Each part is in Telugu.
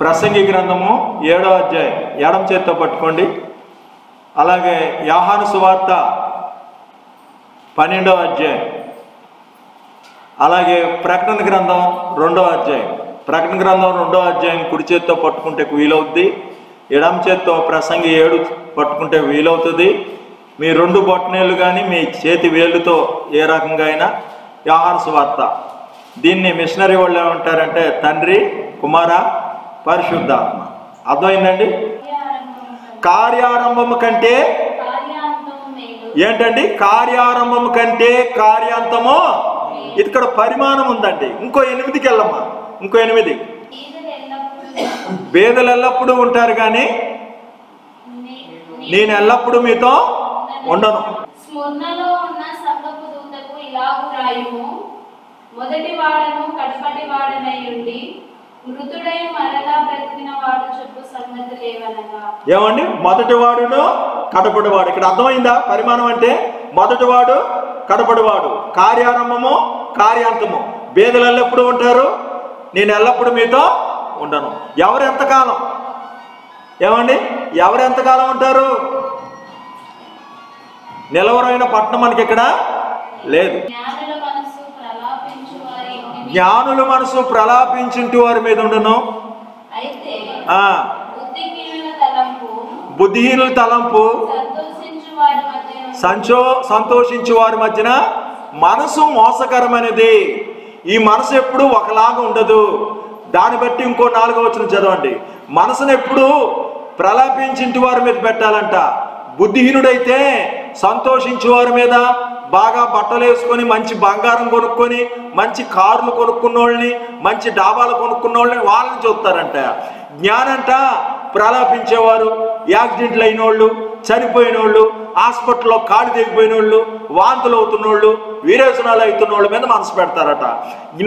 ప్రసంగి గ్రంథము 7వ అధ్యాయం ఎడమ చేత్తో పట్టుకోండి. అలాగే యోహాను సువార్త 12వ అధ్యాయం, అలాగే ప్రకటన గ్రంథం 2వ అధ్యాయం. ప్రకటన గ్రంథం 2వ అధ్యాయం కుడి చేత్తో పట్టుకుంటే వీలవుద్ది, ఎడమ చేత్తో ప్రసంగి 7 పట్టుకుంటే వీలవుతుంది. మీ 2 బొట్టనేళ్ళు కానీ మీ చేతి వేళ్ళుతో ఏ రకంగా అయినా యోహాను సువార్త. దీన్ని మిషనరీ వాళ్ళు ఏమంటారంటే తండ్రి, కుమార, పరిశుద్ధాత్మ. అర్థమైందండి? కార్యారంభము కంటే ఏంటండి? కార్యారంభము కంటే కార్యాంతము. ఇక్కడ పరిమాణం ఉందండి. ఇంకో 8కి వెళ్ళమ్మా. ఇంకో 8. బేదలు ఎల్లప్పుడూ ఉంటారు కానీ నేను ఎల్లప్పుడూ మీతో ఉండను. స్మరణలో ఉన్న సంఘపు దూతకు ఇలాగు రాయుము, మొదటి వాడను కడపటి వాడనై ఉండి మృతుడై మరలా బ్రతికిన వాడు చెప్పు సంగతి లేవనగా. ఏమండి? మొదటి వాడును కడపటి వాడు. ఇక్కడ అర్థమైందా పరిమాణం అంటే? మొదటి వాడు, కడపటి వాడు, కార్యారంభము, కార్యాంతము. బేదలు ఎల్లప్పుడూ ఉంటారు, నేను ఎల్లప్పుడూ మీతో ఉండను. ఎవరు ఎంతకాలం? ఏమండి? ఎవరు ఎంతకాలం ఉంటారు? నిలవరైన పట్టణం మనకి ఇక్కడ లేదు. జ్ఞానుల మనసు ప్రలాపించుంటూ వారి మీద ఉండను. బుద్ధిహీనుల తలంపు సంతోషించు వారి మధ్యన మనసు మోసకరమైనది. ఈ మనసు ఎప్పుడు ఒకలాగా ఉండదు. దాన్ని బట్టి ఇంకో 4వ వచనం చదవండి. మనసును ఎప్పుడు ప్రలాపించింటి వారి మీద పెట్టాలంట. బుద్ధిహీనుడైతే సంతోషించే వారి మీద, బాగా బట్టలు వేసుకొని, మంచి బంగారం కొనుక్కొని, మంచి కార్లు కొనుక్కున్న వాళ్ళని, మంచి డాబాలు కొనుక్కున్న వాళ్ళని, వాళ్ళని చూస్తారంట. జ్ఞానంట ప్రలాపించేవారు, యాక్సిడెంట్లు అయిన వాళ్ళు, చనిపోయిన వాళ్ళు, హాస్పిటల్లో కాడు తెగిపోయిన వాళ్ళు, వాంతులు అవుతున్న వాళ్ళు, వీరేచనాలు అవుతున్న వాళ్ళ మీద మనసు పెడతారట.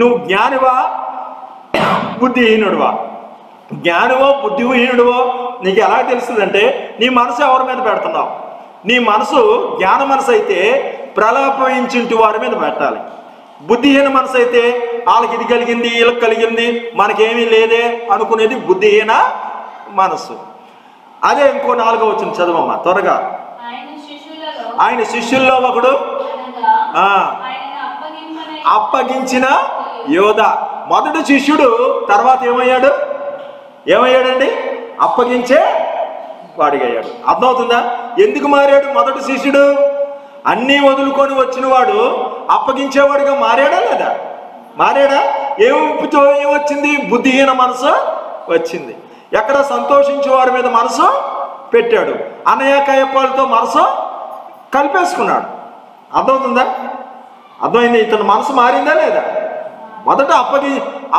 నువ్వు జ్ఞానివా బుద్ధిహీనుడువా? జ్ఞానివో బుద్ధిహీనుడువో నీకు ఎలా తెలుస్తుందంటే నీ మనసు ఎవరి మీద పెడుతున్నావు. నీ మనసు జ్ఞాన మనసు అయితే ప్రలాపించుంటూ వారి మీద పెట్టాలి. బుద్ధిహీన మనసు అయితే వాళ్ళకి ఇది కలిగింది, వీళ్ళకి కలిగింది, మనకేమీ లేదే అనుకునేది బుద్ధిహీన మనసు. అదే ఇంకో 4వ వచనం చదవమ్మా త్వరగా. ఆయన శిష్యుల్లో ఒకడు అప్పగించిన యోధ. మొదటి శిష్యుడు తర్వాత ఏమయ్యాడండి? అప్పగించే వాడిగయ్యాడు. అర్థమవుతుందా? ఎందుకు మారాడు? మొదటి శిష్యుడు అన్నీ వదులుకొని వచ్చిన వాడు అప్పగించేవాడిగా మారాడా లేదా? మారాడా? ఏమొచ్చింది? బుద్ధిహీన మనసు వచ్చింది. ఎక్కడ సంతోషించే వారి మీద మనసు పెట్టాడు. అన్నయ్య కయ్యపాలతో మనసు కలిపేసుకున్నాడు. అర్థమవుతుందా? అర్థమైంది? ఇతను మనసు మారిందా లేదా? మొదట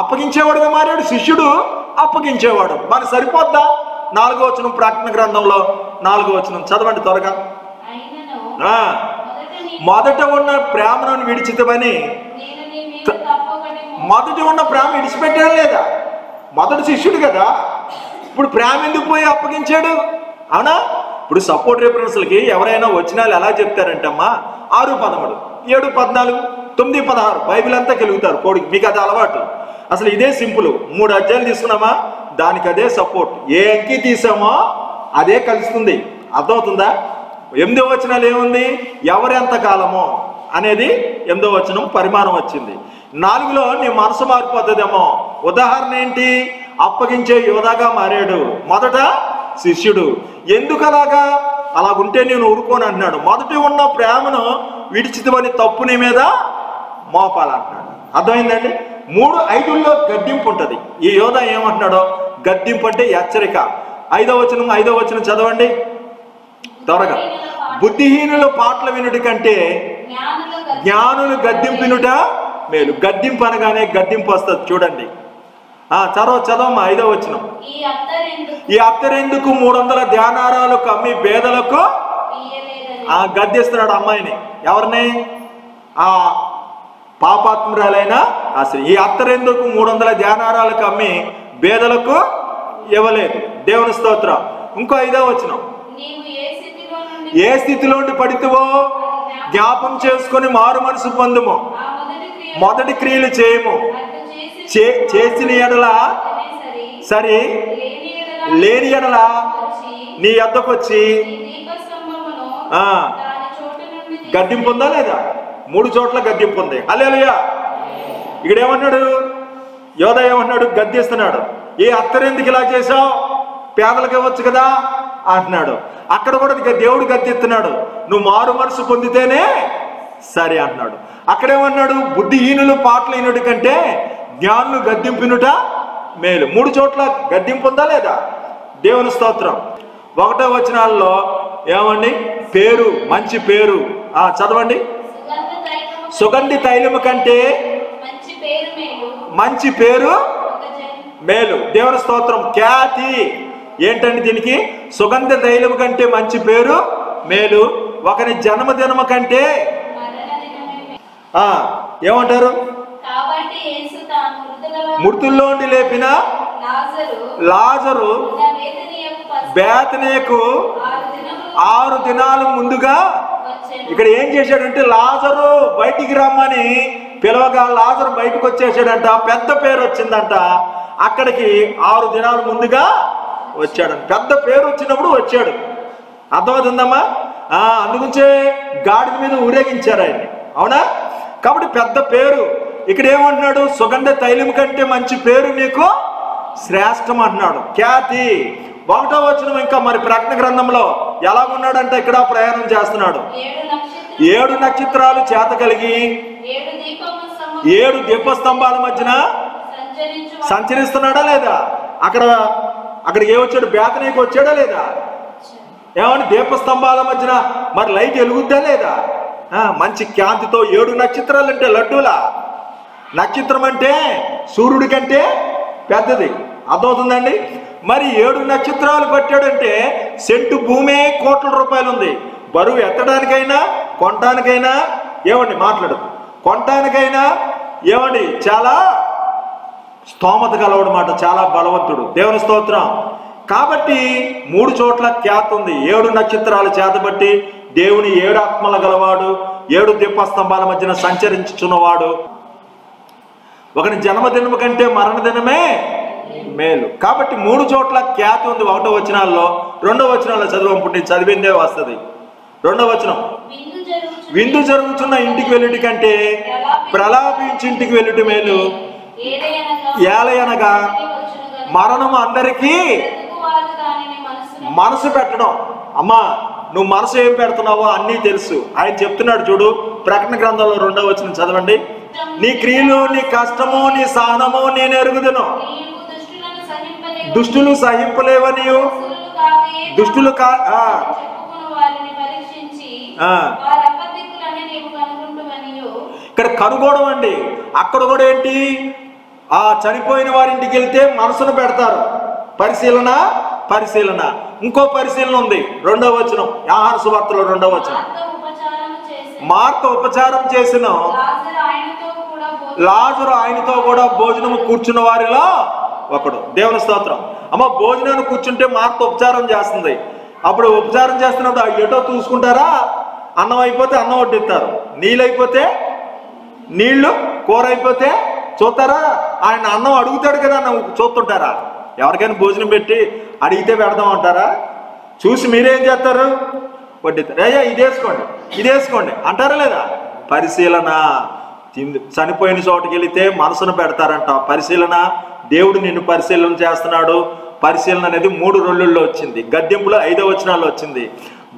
అప్పగించేవాడుగా మారాడు శిష్యుడు, అప్పగించేవాడు. మనకు సరిపోద్దా? 4వ వచనం ప్రకటన గ్రంథంలో 4వ వచనం చదవండి త్వరగా. మొదట ఉన్న ప్రేమను విడిచితమని. మొదట ఉన్న ప్రేమ విడిచిపెట్టాడు లేదా? మొదటి శిష్యుడు కదా. ఇప్పుడు ప్రేమ ఎందుకు పోయి అప్పగించాడు? అవునా? ఇప్పుడు సపోర్ట్ రిఫరెన్స్లకి ఎవరైనా వచనాలు ఎలా చెప్తారంటే అమ్మా 6:13, 7:14, 9:16 బైబిల్ అంతా కెలుగుతారు కోడికి. మీకు అది అలవాటు. అసలు ఇదే సింపుల్. 3 అధ్యాయాలు తీసుకున్నామా దానికి అదే సపోర్ట్. ఏ అంకి తీసామో అదే కలుస్తుంది. అర్థమవుతుందా? 8వ వచనాలు ఏముంది? ఎవరెంత కాలమో అనేది 8వ వచనం పరిమాణం వచ్చింది. 4లో నీ మనసు మారిపోతుందేమో. ఉదాహరణ ఏంటి? అప్పగించే యోధాగా మారాడు. మొదట శిష్యుడు. ఎందుకు అలాగుంటే నేను ఊరుకోను అంటున్నాడు. మొదట ఉన్న ప్రేమను విడిచితమని తప్పు నీ మీద మోపాలంటున్నాడు. అర్థమైందండి? 3:5లో గద్దింపు ఉంటుంది. ఈ యోధ ఏమంటున్నాడో గద్దింపు అంటే హెచ్చరిక. 5వ వచనం చదవండి త్వరగా. బుద్ధిహీనుల పాటలు వినుట కంటే జ్ఞానులు గద్దింపినుట మేలు. గద్దింపు అనగానే గద్దింపు వస్తుంది చూడండి. చదవమ్మా 5వ వచనం. ఈ అత్తరెందుకు 300 ధ్యానారాలు కమ్మి బేదలకు గద్దిస్తున్నాడు అమ్మాయిని. ఎవరిని? పాపాత్మురాలైన అసలు ఈ అత్తరెందుకు 300 ధ్యానారాలకు అమ్మి బేదలకు ఇవ్వలేదు. దేవుని స్తోత్రం. ఇంకో 5వ వచనం. ఏ స్థితిలో పడితేవో జ్ఞాపం చేసుకొని మారు మనసు పొందుము. మొదటి క్రియలు చేయము. చేసిన ఎడల సరి లేని ఎడల నీ యొద్దకు వచ్చి గద్దింపు ఉందా లేదా? 3 చోట్ల గద్దింపు ఉంది. హల్లెలూయా. ఇక్కడ ఏమన్నాడు యోధ? ఏమన్నాడు? గద్దిస్తున్నాడు. ఏ అత్తరెందుకు ఇలా చేసావు, పేదలకు ఇవ్వచ్చు కదా అంటున్నాడు. అక్కడ కూడా దేవుడు గద్దిస్తున్నాడు, నువ్వు మారు మనసు పొందితేనే సరే అంటున్నాడు. అక్కడేమన్నాడు? బుద్ధిహీనులు పాటలైనడు కంటే జ్ఞానులు గద్దింపునుట మేలు. 3 చోట్ల గద్దింపు ఉందా లేదా? దేవుని స్తోత్రం. 1వ వచనాల్లో ఏమండి? పేరు, మంచి పేరు. చదవండి. సుగంధి తైలము కంటే మంచి పేరు మేలు. దేవుని స్తోత్రం. ఖ్యాతి ఏంటండి దీనికి? సుగంధ తైలము కంటే మంచి పేరు మేలు, ఒకరి జన్మదినము కంటే ఏమంటారు? మృతుల్లోండి లేపిన లాజరు బేతనీయకు 6 దినాలు ముందుగా. ఇక్కడ ఏం చేశాడంటే లాజరు బయటికి రమ్మని పిలవగా లాజరు బయటకు వచ్చేసాడంట. పెద్ద పేరు వచ్చిందంట. అక్కడికి 6 దినాలు ముందుగా వచ్చాడు. పెద్ద పేరు వచ్చినప్పుడు వచ్చాడు. అర్థమవుతుందమ్మా? అందుగుంచే గాడిద మీద ఊరేగించారు ఆయన్ని. అవునా? కాబట్టి పెద్ద పేరు. ఇక్కడ ఏమంటున్నాడు? సుగంధ తైలం కంటే మంచి పేరు నీకు శ్రేష్టం అంటున్నాడు. ఖ్యాతి. 1వ వచనం ఇంకా మరి ప్రకటన గ్రంథంలో ఎలా ఉన్నాడంటే ఇక్కడ ప్రయాణం చేస్తున్నాడు. 7 నక్షత్రాలు చేత కలిగి 7 దీపస్తంభాల మధ్యన సంచరిస్తున్నాడా లేదా? అక్కడికి ఏమొచ్చాడు? బేతనీకి వచ్చాడా లేదా? ఏమని? దీపస్తంభాల మధ్యన మరి లైట్ వెలుగుద్దా లేదా? మంచి కాంతితో 7 నక్షత్రాలు అంటే లడ్డూలా? నక్షత్రం అంటే సూర్యుడి కంటే పెద్దది. అర్థమవుతుందండి? మరి 7 నక్షత్రాలు పట్టాడంటే సెంటు భూమే కోట్ల రూపాయలు ఉంది. బరువు ఎత్తడానికైనా కొనటానికైనా ఏమండి? మాట్లాడదు. కొనటానికైనా ఏమండి? చాలా స్తోమత గలవాడు మాట, చాలా బలవంతుడు. దేవుని స్తోత్రం. కాబట్టి 3 చోట్ల ఖ్యాతి ఉంది. 7 నక్షత్రాల చేతబట్టి దేవుని 7 ఆత్మల గలవాడు, 7 దీపస్తంభాల మధ్యన సంచరించుచున్నవాడు, ఒకని జన్మదినము కంటే మరణదినమే మేలు. కాబట్టి 3 చోట్ల ఖ్యాతి ఉంది. 1వ వచనాల్లో. 2వ వచనాల్లో చదవంపుంటే చదివిందే వస్తుంది. 2వ వచనం, విందు జరుగుతున్న ఇంటికి వెళ్ళుటి కంటే ప్రలాపించి ఇంటికి వెళ్ళుటి మేలు. ఏలయనగా మరణం అందరికీ మనసు పెట్టడం. అమ్మా, నువ్వు మనసు ఏం పెడుతున్నావో అన్నీ తెలుసు. ఆయన చెప్తున్నాడు చూడు, ప్రకటన గ్రంథంలో 2వ వచనం చదవండి. నీ క్రియలు, నీ కష్టము, నీ సహనము నేను ఎరుగుదును. దుష్టులు సహింపలేవని, దుష్టులు ఇక్కడ కనుగోవడం అండి. అక్కడ కూడా ఏంటి? చనిపోయిన వారింటికి వెళ్తే మనసును పెడతారు. పరిశీలన. ఇంకో పరిశీలన ఉంది. 2వ వచనం, యోహాను సువార్తలో 2వ వచనం. మార్త ఉపచారం చేసిన లాజరు ఆయనతో కూడా భోజనము కూర్చున్న వారిలో ఒకడు. దేవుని స్తోత్రం. అమ్మ, భోజనాన్ని కూర్చుంటే మార్త ఉపచారం చేస్తుంది. అప్పుడు ఉపచారం చేస్తున్నప్పుడు ఎటో చూసుకుంటారా? అన్నం అయిపోతే అన్నం వడ్డిస్తారు, నీళ్ళు అయిపోతే నీళ్లు, కూర అయిపోతే చూస్తారా? ఆయన అన్నం అడుగుతాడు కదా, చూస్తుంటారా? ఎవరికైనా భోజనం పెట్టి అడిగితే పెడదాం అంటారా? చూసి మీరేం చేస్తారు? వడ్డిస్తారు. అయ్యా ఇది వేసుకోండి అంటారా లేదా? పరిశీలన. చనిపోయిన చోటుకి వెళితే మనసును పెడతారంట. పరిశీలన. దేవుడు నిన్ను పరిశీలన చేస్తున్నాడు. పరిశీలన అనేది 3 రొళ్ళుల్లో వచ్చింది. గద్దింపులో 5వ వచనాల్లో వచ్చింది.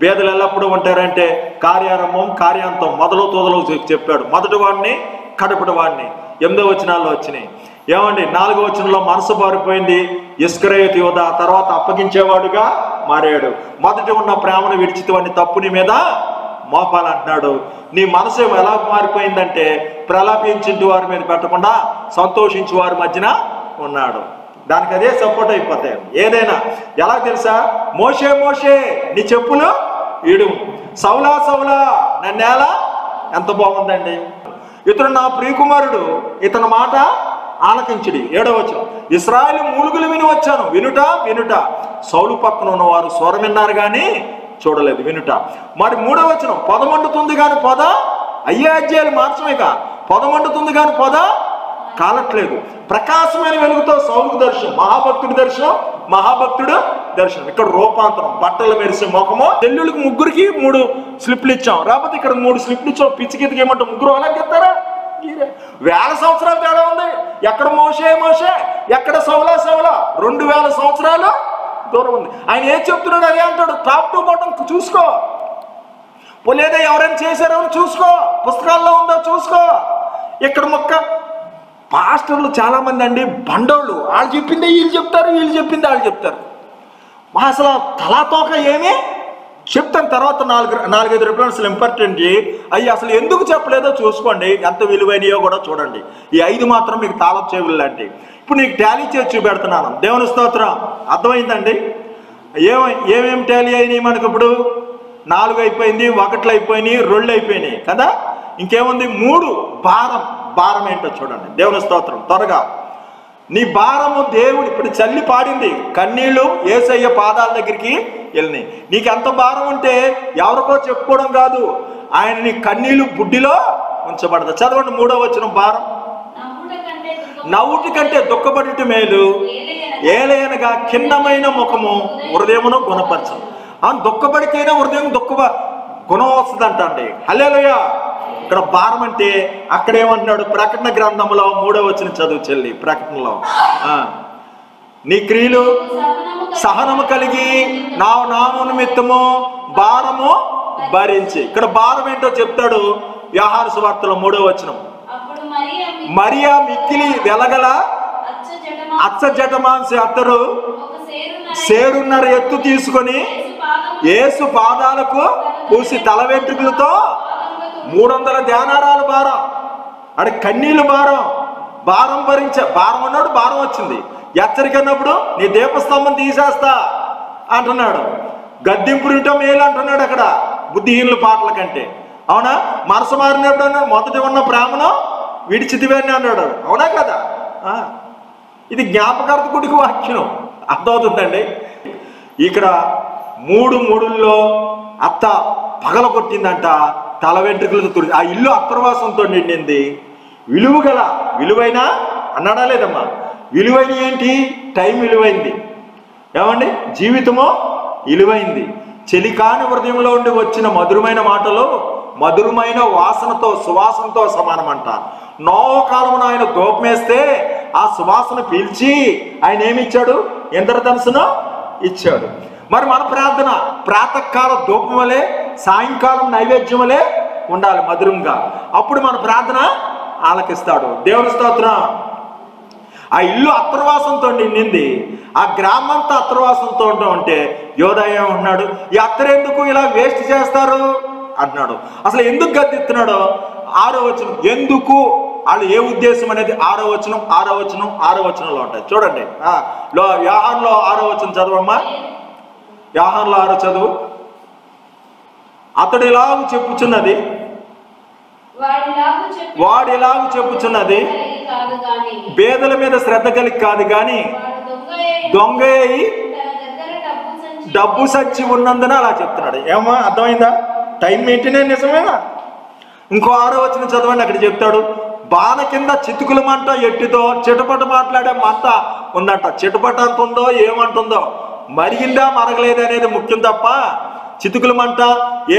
భేదలు ఎల్లప్పుడూ ఉంటారంటే కార్యారంభం, కార్యాంతం, మొదలు తోదలు చెప్పాడు. మొదటి వాడిని, కడపటి వాడిని 8వ వచనాల్లో వచ్చినాయి. ఏమండి? 4వ వచనంలో మనసు మారిపోయింది. ఇస్కరియోతు యూదా తర్వాత అప్పగించేవాడుగా మారాడు. మొదటి ఉన్న ప్రేమను విడిచితవని తప్పుని మీద మోపాలంటున్నాడు. నీ మనసు ఎలా మారిపోయిందంటే ప్రలాపించింటి వారి మీద పెట్టకుండా సంతోషించి వారి మధ్యన ఉన్నాడు. దానికి అదే సపోర్ట్ అయిపోతాయి. ఏదైనా ఎలా తెలుసా? మోషే నీ చెప్పులు ఈడు, సౌలా నన్నేలా. ఎంత బాగుందండి. ఇతడు నా ప్రియకుమారుడు, ఇతని మాట ఆలకించుడి. 7వ వచనం, ఇశ్రాయేలు మూలుగులు విని వచ్చాను, వినుట. సౌలు పక్కన ఉన్నవారు స్వరం విన్నారు కానీ చూడలేదు, వినుట. మరి 3వ వచనం, పొద మండుతుంది కానీ పొద, అయ్యే అధ్యాయాలు మార్చమేక, పొద మండుతుంది కానీ పొద కాలట్లేదు. ప్రకాశమైన వెలుగుతో సౌలుకు దర్శనం, మహాభక్తుడు దర్శనం. ఇక్కడ రూపాంతరం, బట్టలు మెరిసే ముఖము. చెల్లుళ్ళకి ముగ్గురికి 3 స్లిప్లు ఇచ్చాం, రాకపోతే ఇక్కడ 3 స్లిప్లు ఇచ్చాం. పిచ్చికితికి ఏమంటాం, ముగ్గురు అలాగెత్తారా? వేల సంవత్సరాలు తేడా ఉంది. ఎక్కడ మోషే, ఎక్కడ సౌలా 2000 సంవత్సరాలు దూరం ఉంది. ఆయన ఏం చెప్తున్నాడు అదే అంటాడు. టాప్ టు బాటం చూసుకో, లేదా ఎవరైనా చేశారో చూసుకో, పుస్తకాల్లో ఉందో చూసుకో. ఇక్కడ పాస్టర్లు చాలా మంది అండి బండోళ్ళు, వాళ్ళు చెప్పిందే వీళ్ళు చెప్తారు, వీళ్ళు చెప్పిందే వాళ్ళు చెప్తారు. అసలు తలాతోక ఏమి చెప్తాను. తర్వాత 4-5 రిఫరెన్స్లు ఇంపార్టెంట్. అవి అసలు ఎందుకు చెప్పలేదో చూసుకోండి, ఎంత విలువైనయో కూడా చూడండి. ఈ 5 మాత్రం మీకు తాళపు చెవులు లాంటివి. ఇప్పుడు నీకు టాలీ చేసి చూపెడుతున్నాను. దేవుని స్తోత్రం. అర్థమైందండి? ఏమేమి టాలీ అయినాయి మనకు? ఇప్పుడు 4 అయిపోయింది, 1 అయిపోయినాయి, 2 అయిపోయినాయి కదా. ఇంకేముంది? 3 భారం ఏంటో చూడండి. దేవుని స్తోత్రం. త్వరగా నీ భారము దేవుడు. ఇప్పుడు చల్లి పాడింది, కన్నీళ్లు యేసయ్య పాదాల దగ్గరికి వెళ్ళినాయి. నీకు ఎంత భారం ఉంటే ఎవరికో చెప్పుకోవడం కాదు, ఆయన నీ కన్నీళ్లు బుడ్డిలో ఉంచబడదు. చదవండి 3వ వచనం. భారం నవ్వుటి కంటే దుఃఖపడుట మేలు, ఏలయనగా ఖిన్నమైన ముఖము హృదయమును గుణపరచు. దుఃఖపడితేనే హృదయం గుణం వస్తుంది అండి. హల్లెలూయా. ఇక్కడ భారం అంటే అక్కడ ఏమంటున్నాడు? ప్రకటన గ్రంథంలో 3వ వచనం చదువు చెల్లి. ప్రకటనలో నీ క్రియలు సహనము కలిగి నా నామ నిమిత్తము భారము భరించి. ఇక్కడ భారం ఏంటో చెప్తాడు యోహాను సువార్తలో 3వ వచనం. మరియా మిక్కిలి వెలగల అచ్చ జటమాంసి అత్తరు సేరున్నర ఎత్తు తీసుకొని యేసు పాదాలకు పూసి తల వెంట్రుకలతో 300 ధ్యానారాలు భారం. అక్కడ కన్నీళ్ళు భారం భరించే. భారం అన్నాడు, భారం వచ్చింది. హెచ్చరిక అన్నప్పుడు నీ దీపస్తంభం తీసేస్తా అంటున్నాడు. గద్దింపుంటో మేలు అంటున్నాడు అక్కడ బుద్ధిహీనుల పాటల కంటే. అవునా? మనసు మారినప్పుడు అన్నాడు, మొదటి ఉన్న ప్రేమను విడిచితివని అన్నాడు. అవునా కదా? ఇది జ్ఞాపకార్థకుడికి వాక్యం. అర్థమవుతుందండి? ఇక్కడ 3 మూడుల్లో అత్త పగల కొట్టిందంట, తల వెంట్రుకలతో తుడి. ఆ ఇల్లు అప్రవాసంతో నిండింది. విలువైన అన్నాడా లేదమ్మా? విలువైన ఏంటి? టైం విలువైంది. ఏమండి? జీవితమో విలువైంది. చెలికాని హృదయంలో ఉండి వచ్చిన మధురమైన మాటలు మధురమైన వాసనతో సువాసనతో సమానమంట. నోవ కాలమున ఆయన ధూపమేస్తే ఆ సువాసన పీల్చి ఆయన ఏమిచ్చాడు? ఇంద్రధనుసును ఇచ్చాడు. మరి మన ప్రార్థన ప్రాతకాల ధూపం వలె, సాయంకాలం నైవేద్యం వలె ఉండాలి మధురంగా. అప్పుడు మన ప్రార్థన ఆలకిస్తాడు. దేవుని స్తోత్రం. ఆ ఇల్లు అత్తర్వాసంతో నిండింది. ఆ గ్రామంతా అత్తర్వాసంతో ఉంటే యోదయ ఉన్నాడు, ఈ అత్తరెందుకు ఇలా వేస్ట్ చేస్తారు అంటున్నాడు. అసలు ఎందుకు గద్దెత్తున్నాడో 6వ వచనం. ఎందుకు వాళ్ళు ఏ ఉద్దేశం అనేది 6వ వచనంలో ఉంటాయి. చూడండి. యోహానులో 6వ వచనం చదవమ్మా. యోహానులో 6 చదువు. అతడు ఇలాగ చెప్పుచున్నది, వాడిలాగ చెప్పుచున్నది పేదల మీద శ్రద్ధ కలిగి కాదు గాని దొంగ అయి డబ్బు సచ్చి ఉన్నందున అలా చెప్తున్నాడు. ఏమో అర్థమైందా? టైం మెయింటెనెన్స్ నిజమేనా? ఇంకో 6వ వచనం చదవండి. అక్కడ చెప్తాడు, బాణ కింద చితుకుల మంట ఎట్టితో చిటపట మాట్లాడే మంట ఉందంట. చిటపట అంత ఉందో ఏమంటుందో, మరిగిందా మరగలేదు అనేది ముఖ్యం తప్ప చితుకుల మంట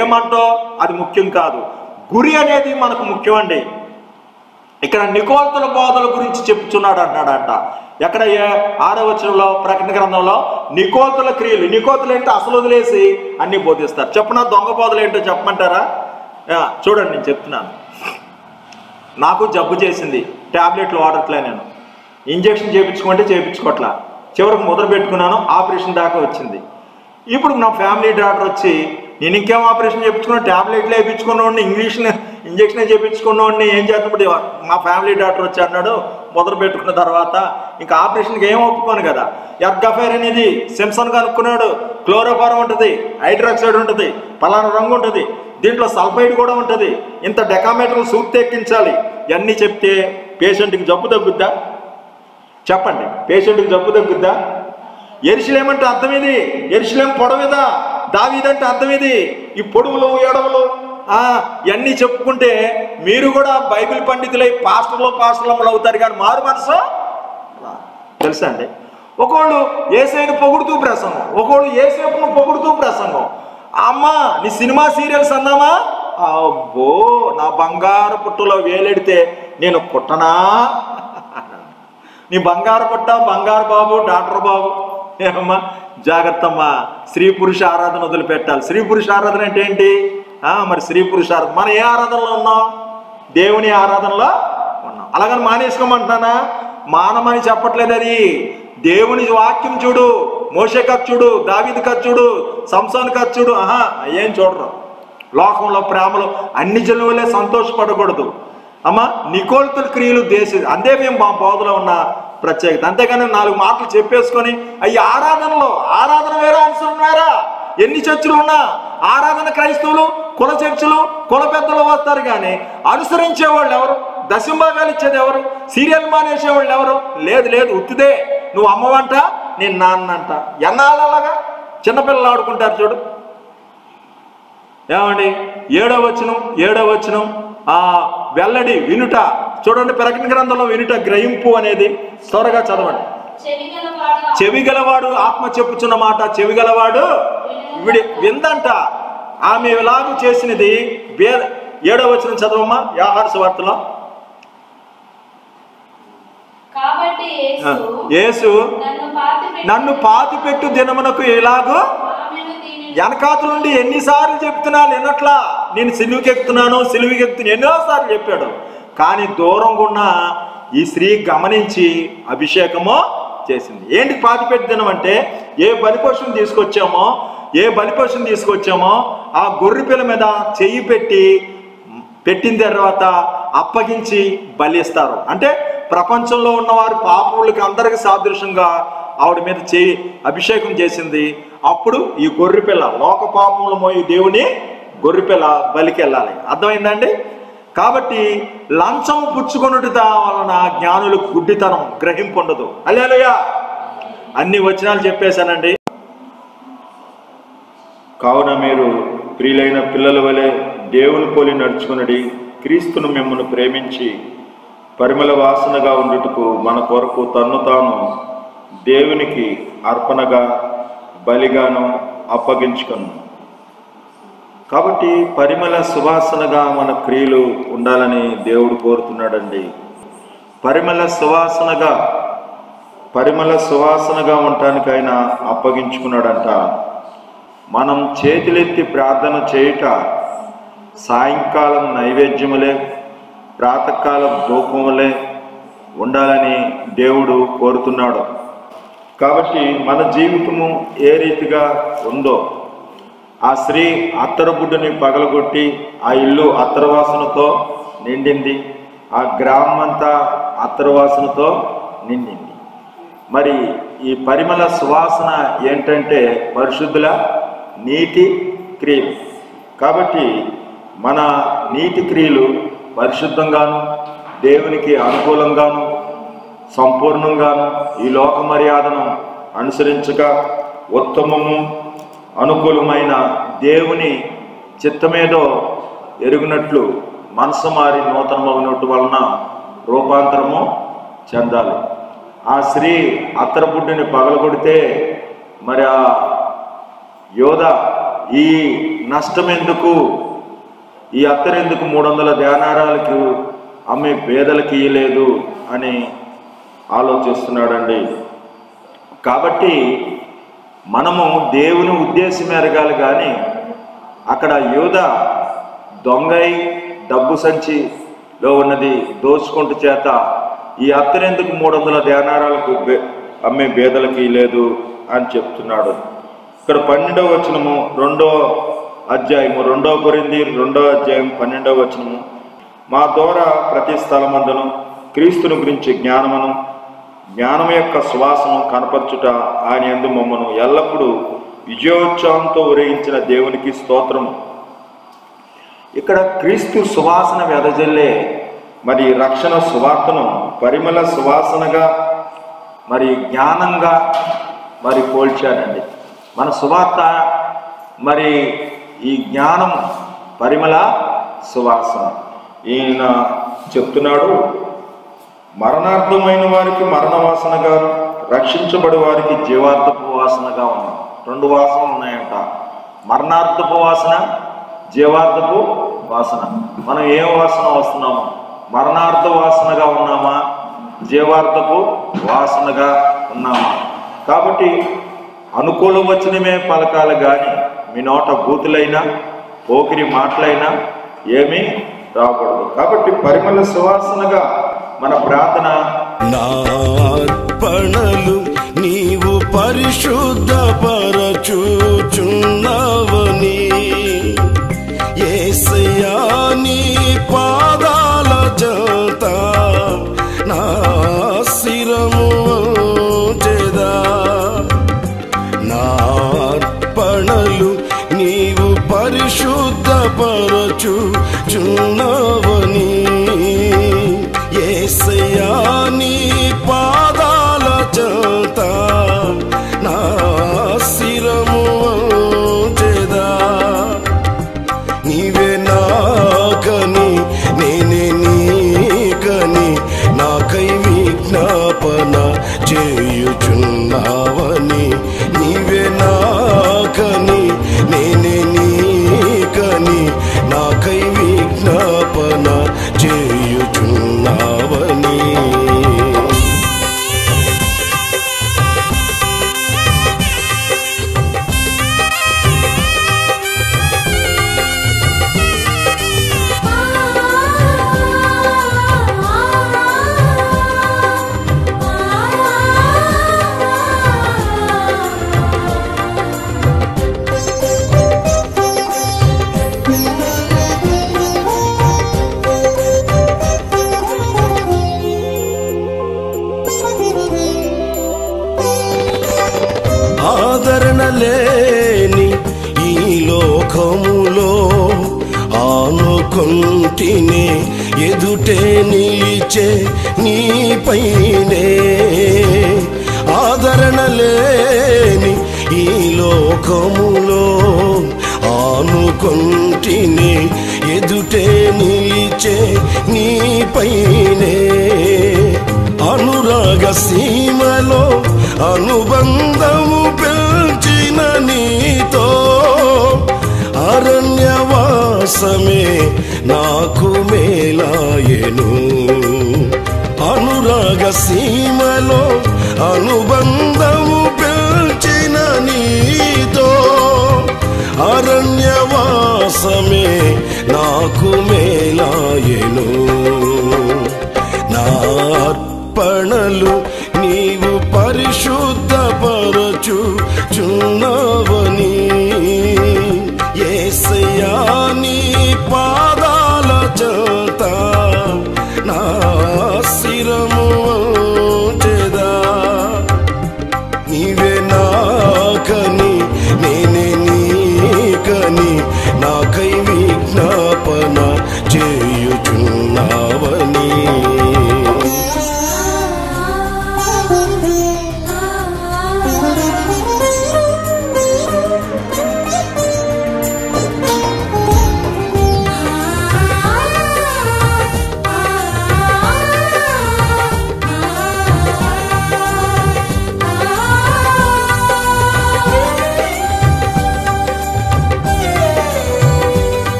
ఏమంటో అది ముఖ్యం కాదు. గురి అనేది మనకు ముఖ్యం అండి. ఇక్కడ నికోల్తుల బోధల గురించి చెప్పుచున్నాడు అంటాడంట. ఎక్కడ? 6వ వచనంలో ప్రకటన గ్రంథంలో నికోల్తుల క్రియలు. నికోతులు ఏంటో అసలు వదిలేసి అన్ని బోధిస్తారు. చెప్పనా? దొంగ బోధలు ఏంటో చెప్పమంటారా? చూడండి, నేను చెప్తున్నాను. నాకు జబ్బు చేసింది, ట్యాబ్లెట్లు వాడట్లే, నేను ఇంజక్షన్ చేయించుకుంటే చేయించుకోవట్లా, చివరికి మొదలు పెట్టుకున్నాను, ఆపరేషన్ దాకా వచ్చింది. ఇప్పుడు నా ఫ్యామిలీ డాక్టర్ వచ్చి నేను ఇంకేం ఆపరేషన్ చేయించుకున్నా, ట్యాబ్లెట్లు వేయించుకున్నవాడిని, ఇంజక్షన్ చేయించుకున్నవాడిని, ఏం చేస్తున్నప్పుడు మా ఫ్యామిలీ డాక్టర్ వచ్చి అన్నాడు, మొదలు పెట్టుకున్న తర్వాత ఇంకా ఆపరేషన్కి ఏం ఒప్పుకోను కదా. ఎర్గఫైర్ అనేది సిమ్సన్ కనుక్కున్నాడు. క్లోరోఫారం ఉంటుంది, హైడ్రాక్సైడ్ ఉంటుంది, పలానా రంగు ఉంటుంది, దీంట్లో సల్ఫైడ్ కూడా ఉంటుంది, ఇంత డెకామీటర్ సూప్ ఎక్కించాలి, ఇవన్నీ చెప్తే పేషెంట్కి జబ్బు తగ్గుద్దా? చెప్పండి, పేషెంట్కి జబ్బు తగ్గుద్దా? యెరూషలేము అంటే అర్థం ఇది. యెరూషలేము పొడవిదా, దావీదంటే అర్థం ఇది. ఈ పొడుగులు ఎడవలు ఇవన్నీ చెప్పుకుంటే మీరు కూడా బైబిల్ పండితులై పాస్టర్లు అవుతారు, కానీ మారు మనసు తెలుసా అండి? ఒకళ్ళు యేసయ్యను పొగుడుతూ ప్రసంగం, ఒకళ్ళు యేసేపును పొగుడుతూ ప్రసంగం. అమ్మా నీ సినిమా సీరియల్స్ అన్నామా, అబ్బో నా బంగారు పుట్టలో వేలెడితే నేను పుట్టనా, నీ బంగారు పుట్ట బంగారు బాబు డాక్టర్ బాబు ఏమమ్మా జాగ్రత్త అమ్మా. స్త్రీ పురుష ఆరాధన వదిలిపెట్టాలి. స్త్రీ పురుష ఆరాధన అంటే ఏంటి? మరి స్త్రీ పురుష ఆరాధన మనం ఏ ఆరాధనలో ఉన్నాం? దేవుని ఆరాధనలో ఉన్నాం. అలాగని మానేసుకోమంటున్నానా? మానమని చెప్పట్లేదు. అది దేవుని వాక్యం చూడు, మోషే కథ చూడు, దావీదు కథ చూడు, సంసోను కథ చూడు, ఏం చూడరు. లోకంలో ప్రేమలో అన్ని జనులే సంతోషపడకూడదు అమ్మా. నికోల్తుల క్రియలు అంతే మేము మా బోధలో ఉన్న ప్రత్యేకత. అంతేగాని 4 మాటలు చెప్పేసుకొని అయ్యి ఆరాధన వేరే అనుసరణ వేరా. ఎన్ని చర్చలు ఉన్నా ఆరాధన క్రైస్తవులు కుల చర్చలు కుల పెద్దలు వస్తారు, కానీ అనుసరించేవాళ్ళు ఎవరు? దశంభాగాలు ఇచ్చేది ఎవరు? సీరియల్ మానేసేవాళ్ళు ఎవరు? లేదు ఉత్తిదే. నువ్వు అమ్మవంట నేను నాన్నంట. ఎన్నాళ్ళలాగా చిన్నపిల్లలు ఆడుకుంటారు చూడు. ఏమండి 7వ వచనం వెల్లడి వినుట చూడండి. ప్రకటన గ్రంథంలో వినుట గ్రహింపు అనేది త్వరగా చదవండి. చెవిగలవాడు ఆత్మ చెప్పుచున్న మాట చెవిగలవాడు విందంట. ఆమె ఎలాగూ చేసినది 7వ వచనం చదవమ్మా. యోహాను సువార్తలో యేసు నన్ను పాతిపెట్టు దినమునకు ఎలాగో వెనకాతల నుండి ఎన్నిసార్లు చెప్తున్నా వినట్లా. నేను సిలువుకి ఎక్కుతున్నాను ఎన్నోసార్లు చెప్పాడు, కానీ దూరంగా ఉన్న ఈ స్త్రీ గమనించి అభిషేకము చేసింది. ఏంటి పాతిపెట్టు దినం అంటే? ఏ బలిపశువుని తీసుకొచ్చామో ఆ గొర్రె పిల్ల మీద చెయ్యి పెట్టిన తర్వాత అప్పగించి బలిస్తారు. అంటే ప్రపంచంలో ఉన్నవారు పాపులకి అందరికి సాదృశ్యంగా ఆవిడ మీద అభిషేకం చేసింది. అప్పుడు ఈ గొర్రెపిల్ల లోక పాపములు మోయి దేవుని గొర్రెపిల్ల బలికి వెళ్ళాలి. అర్థమైందండి? కాబట్టి లంచం పుచ్చుకొనుట వలన జ్ఞానులకు గుడ్డితనం గ్రహింపు ఉండదు. హల్లెలూయా. అన్ని వచనాలు చెప్పేశానండి. కావున మీరు ప్రియులైన పిల్లల వలె దేవుని పోలి నడుచుకునడి. క్రీస్తును మిమ్మల్ని ప్రేమించి పరిమళ వాసనగా ఉండుటకు మన కొరకు తన్ను తాను దేవునికి అర్పణగా బలిగాను అప్పగించుకును. కాబట్టి పరిమళ సువాసనగా మన క్రియలు ఉండాలని దేవుడు కోరుతున్నాడండి. పరిమళ సువాసనగా ఉండటానికి ఆయన అప్పగించుకున్నాడంట. మనం చేతులెత్తి ప్రార్థన చేయుట సాయంకాలం నైవేద్యములే ప్రాతకాలం ధూపములే ఉండాలని దేవుడు కోరుతున్నాడు. కాబట్టి మన జీవితము ఏ రీతిగా ఉందో, ఆ స్త్రీ అత్తరబుడ్డుని పగలగొట్టి ఆ ఇల్లు అత్తరవాసనతో నిండింది, ఆ గ్రామం అంతా అత్తరవాసనతో నిండింది. మరి ఈ పరిమళ సువాసన ఏంటంటే పరిశుద్ధుల నీతి క్రియలు. కాబట్టి మన నీతి క్రియలు పరిశుద్ధంగాను దేవునికి అనుకూలంగాను సంపూర్ణంగాను ఈ లోక మర్యాదను అనుసరించక ఉత్తమము అనుకూలమైన దేవుని చిత్తమేదో ఎరుగునట్లు మనసు మారి నూతనమగినట్టు వలన రూపాంతరము చెందాలి. ఆ స్త్రీ అత్తరబుడ్డిని పగలగొడితే మరి ఆ యోధ ఈ నష్టమెందుకు, ఈ అత్తరెందుకు 300 దేనారాలకు అమ్మే పేదలకి ఇయ్యలేదు అని ఆలోచిస్తున్నాడండి. కాబట్టి మనము దేవుని ఉద్దేశం ఎరగాలి. కానీ అక్కడ యూద దొంగై డబ్బు సంచిలో ఉన్నది దోచుకుంటూ చేత ఈ అత్తరెందుకు 300 దేనారాలకు అమ్మే బేదలకి లేదు అని చెప్తున్నాడు. ఇక్కడ 12వ వచనము 2వ అధ్యాయము 2 కొరింథీ 2వ అధ్యాయం 12వ వచనము, మా ద్వారా ప్రతి స్థలమందును క్రీస్తుని గురించి జ్ఞానం యొక్క సువాసన కనపరచుట ఆయన యందు మమ్మను ఎల్లప్పుడూ విజయోత్సవంతో ఊరేగించిన దేవునికి స్తోత్రము. ఇక్కడ క్రీస్తు సువాసన వెదజల్లే మరి రక్షణ సువార్తను పరిమళ సువాసనగా మరి జ్ఞానంగా మరి పోల్చారండి. మన సువార్త మరి ఈ జ్ఞానం పరిమళ సువాసన. ఈయన చెప్తున్నాడు, మరణార్థమైన వారికి మరణ వాసనగా, రక్షించబడి వారికి జీవార్థపు వాసనగా ఉన్నాం. 2 వాసనలు ఉన్నాయంట, మరణార్థపు వాసన, జీవార్థపు వాసన. మనం ఏ వాసన వస్తున్నాము? మరణార్థ వాసనగా ఉన్నామా, జీవార్థపు వాసనగా ఉన్నామా? కాబట్టి అనుకూల వచనమే పలకాలి కానీ మీ నోట బూతులైనా పోకిరి మాటలైనా ఏమీ రాకూడదు. కాబట్టి పరిమళ సువాసనగా మన ప్రార్థన. నా అర్పణలు నీవు పరిశుద్ధపరచుచున్నావని, యేసయ్యా నీ పాదాల చెంత నా శిరము ఉంచెదా. నా అర్పణలు నీవు పరిశుద్ధపరచుచున్నావని, యేసయ్యా నీ పాదాల చెంత నా శిరము ఉంచెదా. నీవే నాకని నేనే నీకని నాకై విజ్ఞాపన చేయుచున్నావని, నీవే నాకని నేనే నీకని నాకై విజ్ఞాపన చేయుచున్నావని. ఆదరణ లేని ఈ లోకములో ఆనుకుంటినే ఎదుటే నిలిచే నీపైనే. ఆదరణ లేని ఈ లోకములో ఆనుకుంటినే ఎదుటే నిలిచే నీపైనే. అనురాగ సీమలో అనుబంధము పెంచిన నీతో అరణ్యవాసమే నాకు మేలాయెను. అనురాగ సీమలో అనుబంధము పెంచిన నీతో అరణ్యవాసమే నాకు మేలాయెను. నా అర్పణలు నీవు పరిశుద్ధపరచుచున్నావని, యేసయ్యా నీ పాదాల చెంత నా శిరము ఉంచెదా. నీవే నాకని నేనే నీకని నాకై విజ్ఞాపన చేయుచున్నావని.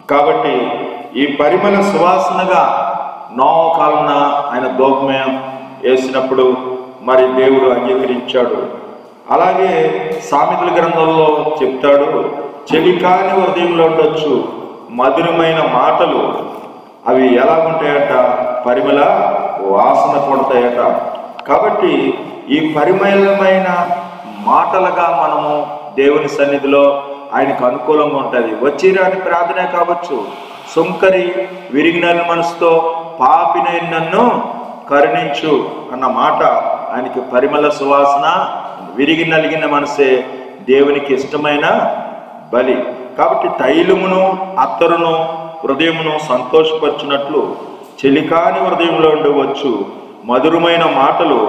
కాబట్టి ఈ పరిమళ సువాసనగా నోవహు కాలన ఆయన దోపమయం వేసినప్పుడు మరి దేవుడు అంగీకరించాడు. అలాగే సామెతల గ్రంథంలో చెప్తాడు, చెలికాని హృదయంలో ఉండొచ్చు మధురమైన మాటలు, అవి ఎలాగుంటాయట, పరిమళ వాసన కొడతాయట. కాబట్టి ఈ పరిమళమైన మాటలుగా మనము దేవుని సన్నిధిలో ఆయనకు అనుకూలంగా ఉంటుంది. వచ్చిరాని ప్రార్థనే కావచ్చు, సుంకరి విరిగిన మనసుతో పాపినైన నన్ను కరుణించు అన్న మాట ఆయనకి పరిమళ సువాసన. విరిగి నలిగిన మనసే దేవునికి ఇష్టమైన బలి. కాబట్టి తైలమును అత్తరును హృదయమును సంతోషపరచునట్లు చెలికాని హృదయంలో ఉండవచ్చు మధురమైన మాటలు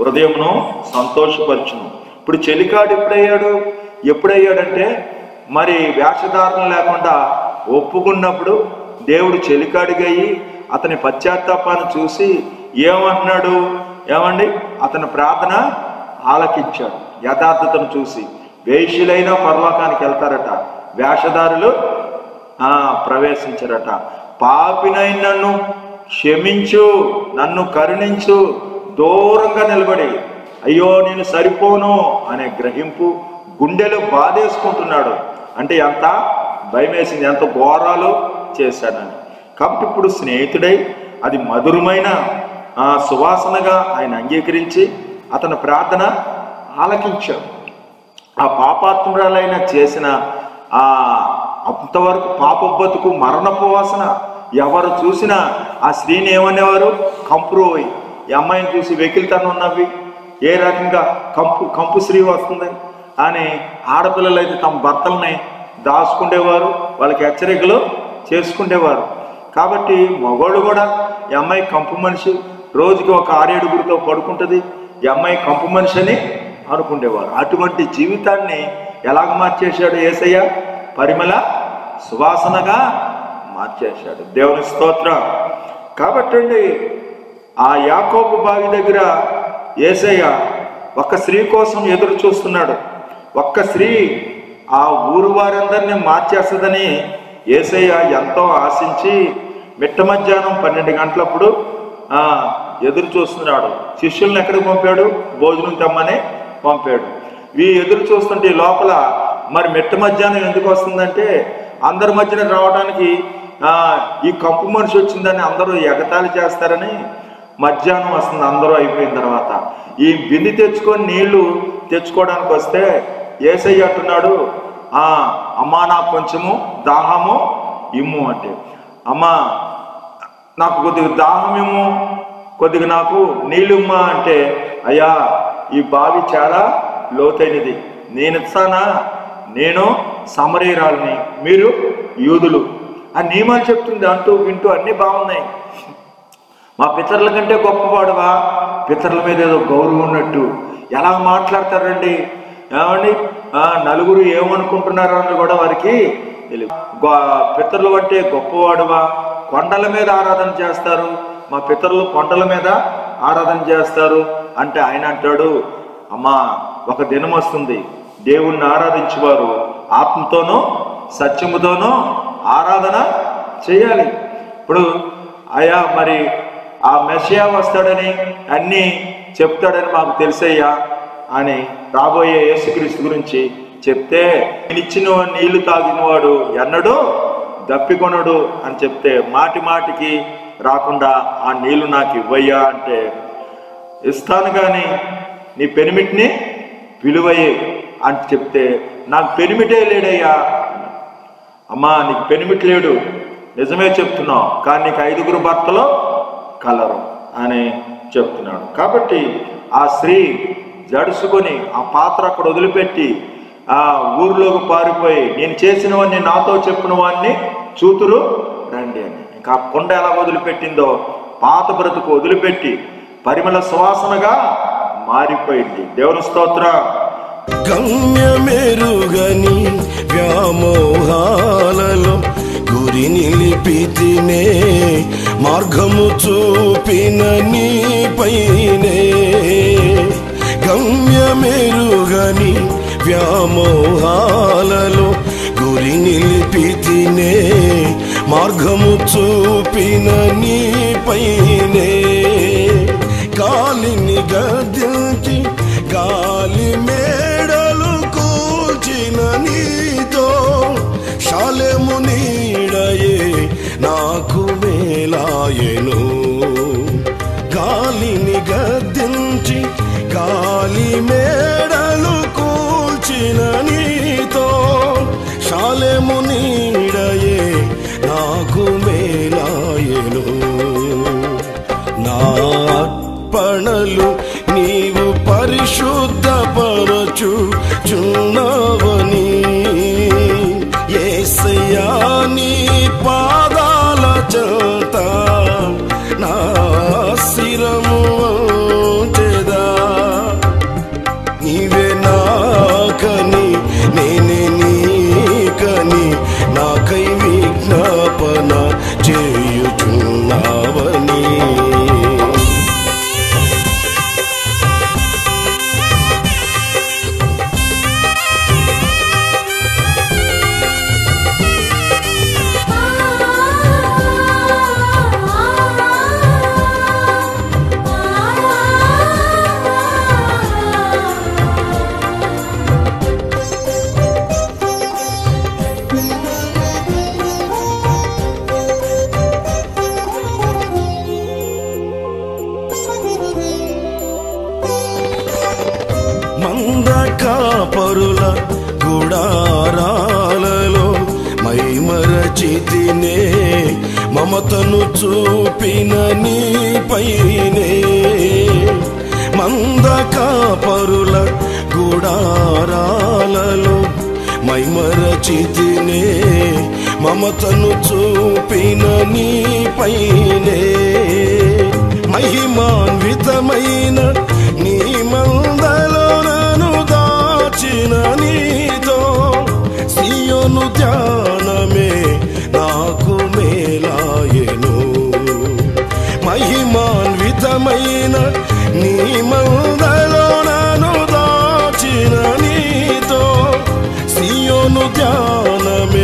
హృదయమును సంతోషపరచును. ఇప్పుడు చెలికాడు ఎప్పుడయ్యాడంటే మరి వేషధారణ లేకుండా ఒప్పుకున్నప్పుడు దేవుడు చెలికాడిగయ్యి అతని పశ్చాత్తాపాన్ని చూసి ఏమంటున్నాడు? ఏమండి, అతని ప్రార్థన ఆలకించాడు. యథార్థతను చూసి వేశ్యులైన పరలోకానికి వెళ్తారట, వేషధారులు ప్రవేశించారట. పాపినైన నన్ను క్షమించు, నన్ను కరుణించు, దూరంగా నిలబడి అయ్యో నేను సరిపోను అనే గ్రహింపు గుండెలో బాధేసుకుంటున్నాడు. అంటే ఎంత భయం వేసింది, ఎంత ఘోరాలు చేశాడని. కాబట్టి ఇప్పుడు స్నేహితుడై అది మధురమైన సువాసనగా ఆయన అంగీకరించి అతని ప్రార్థన ఆలకించాడు. ఆ పాపాత్మురాలైన చేసిన అంతవరకు పాప బతుకు మరణపు వాసన ఎవరు చూసినా ఆ స్త్రీని ఏమనేవారు? కంపురోయి. ఈ అమ్మాయిని చూసి వెకిలితనం ఉన్నవి, ఏ రకంగా కంపు స్త్రీ వస్తుంది అని ఆడపిల్లలు అయితే తమ భర్తల్ని దాచుకుండేవారు, వాళ్ళకి హెచ్చరికలు చేసుకుండేవారు. కాబట్టి మగవాళ్ళు కూడా ఈ అమ్మాయి కంపు మనిషి, రోజుకి ఒక 6-7గురితో పడుకుంటుంది, ఈ అమ్మాయి కంపు మనిషి అని అనుకుండేవారు. అటువంటి జీవితాన్ని ఎలాగ మార్చేశాడు యేసయ్య? పరిమళ సువాసనగా మార్చేశాడు. దేవుని స్తోత్రం. కాబట్టి ఆ యాకోబు బావి దగ్గర యేసయ్య ఒక్క స్త్రీ కోసం ఎదురు చూస్తున్నాడు. ఒక్క స్త్రీ ఆ ఊరు వారందరినీ మార్చేస్తుందని యేసయ్య ఎంతో ఆశించి మిట్ట మధ్యాహ్నం 12 గంటలప్పుడు ఎదురు చూస్తున్నాడు. శిష్యుల్ని ఎక్కడికి పంపాడు? భోజనం తెమ్మని పంపాడు. ఈ ఎదురు చూస్తుంటే లోపల మరి మిట్ట మధ్యాహ్నం ఎందుకు వస్తుందంటే అందరి మధ్యన రావడానికి ఈ కంపు మనిషి వచ్చిందని అందరూ ఎగతాళి చేస్తారని మధ్యాహ్నం వస్తుంది. అందరూ అయిపోయిన తర్వాత ఈ బింది తెచ్చుకొని నీళ్లు తెచ్చుకోవడానికి వస్తే యేసయ్య అంటున్నాడు, అమ్మా నాకు కొంచెము దాహము ఇమ్ము అంటే, అమ్మా నాకు కొద్దిగా దాహం ఇమ్ము, కొద్దిగా నాకు నీళ్ళు ఇమ్మా అంటే, అయ్యా ఈ బావి చాలా లోతైనది, నేను ఇస్తానా, నేను సమరీయురాలిని, మీరు యూదులు అని నియమాలు చెప్తుంది. అంటూ వింటూ అన్నీ బాగున్నాయి. మా పితరుల కంటే గొప్పవాడువా, పితరుల మీద ఏదో గౌరవం ఉన్నట్టు ఎలా మాట్లాడతారండి? ఏమండి, నలుగురు ఏమనుకుంటున్నారని కూడా వారికి తెలియదు. పితరులు అంటే గొప్పవాడువా, కొండల మీద ఆరాధన చేస్తారు, మా పితరులు కొండల మీద ఆరాధన చేస్తారు అంటే ఆయన అంటాడు, అమ్మా ఒక దినం వస్తుంది దేవుణ్ణి ఆరాధించేవారు ఆత్మతోనూ సత్యముతోనూ ఆరాధన చేయాలి. ఇప్పుడు అయ్యా మరి ఆ మెస్సియా వస్తాడని అన్నీ చెప్తాడని మాకు తెలుసయ్యా అని రాబోయే యేసుక్రీస్తు గురించి చెప్తే, ఇచ్చిన నీళ్లు తాగినవాడు ఎన్నడూ దప్పికొనడు అని చెప్తే, మాటి మాటికి రాకుండా ఆ నీళ్లు నాకు ఇవ్వయ్యా అంటే, ఇస్తాను కానీ నీ పెనిమిటిని విలువయ్యే అని చెప్తే, నాకు పెనిమిటే లేడయ్యా. అమ్మా నీకు పెనిమిటి లేడు, నిజమే చెప్తున్నావు, కానీ నీకు 5గురు భర్తలు కలరు అని చెప్తున్నాడు. కాబట్టి ఆ స్త్రీ జడుసుకొని ఆ పాత్ర అక్కడ వదిలిపెట్టి ఆ ఊర్లోకి పారిపోయి, నేను చేసినవన్నీ నాతో చెప్పిన వాడిని చూతురు రండి అని. ఇంకా ఆ కొండ ఎలా వదిలిపెట్టిందో పాత బ్రతుకు వదిలిపెట్టి పరిమళ సువాసనగా మారిపోయింది. దేవుని స్తోత్రం. గమ్యమెరుగని వ్యామోహాలలో గురి నిలిపితినే, మార్గము చూపిన నీపైనే. గమ్యమెరుగని వ్యామోహాలలో గురి నిలిపితినే, మార్గము చూపిన నీపైనే. గాలిని గద్దించి గాలి మేడలు కూల్చిన నీతో, శాలెము నీడయే నాకు మేలాయెను. గాలిని గద్దించి గాలి మేడలు కూల్చిన నీతో, శాలెము నీడయే నాకు మేలాయెను. నా అర్పణలు నీవు పరిశుద్ధపరచుచున్నావని, యేసయ్యా నీ పాదాల చెంత చేయుచున్నావని. మంద కాపరుల గుడారాలలో మైమరచితినే మమతను చూపిన నీపైనే. మంద కాపరుల గుడారాలలో మైమరచితినే మమతను చూపిన నీపైనే. మహిమాన్వితమైన నీ మందలో నన్ను దాచిన నీతో సియోను ధ్యానమే నాకు మేలాయెను. మహిమాన్వితమైన నీ మందలో నన్ను దాచిన నీతో సియోను ధ్యానమే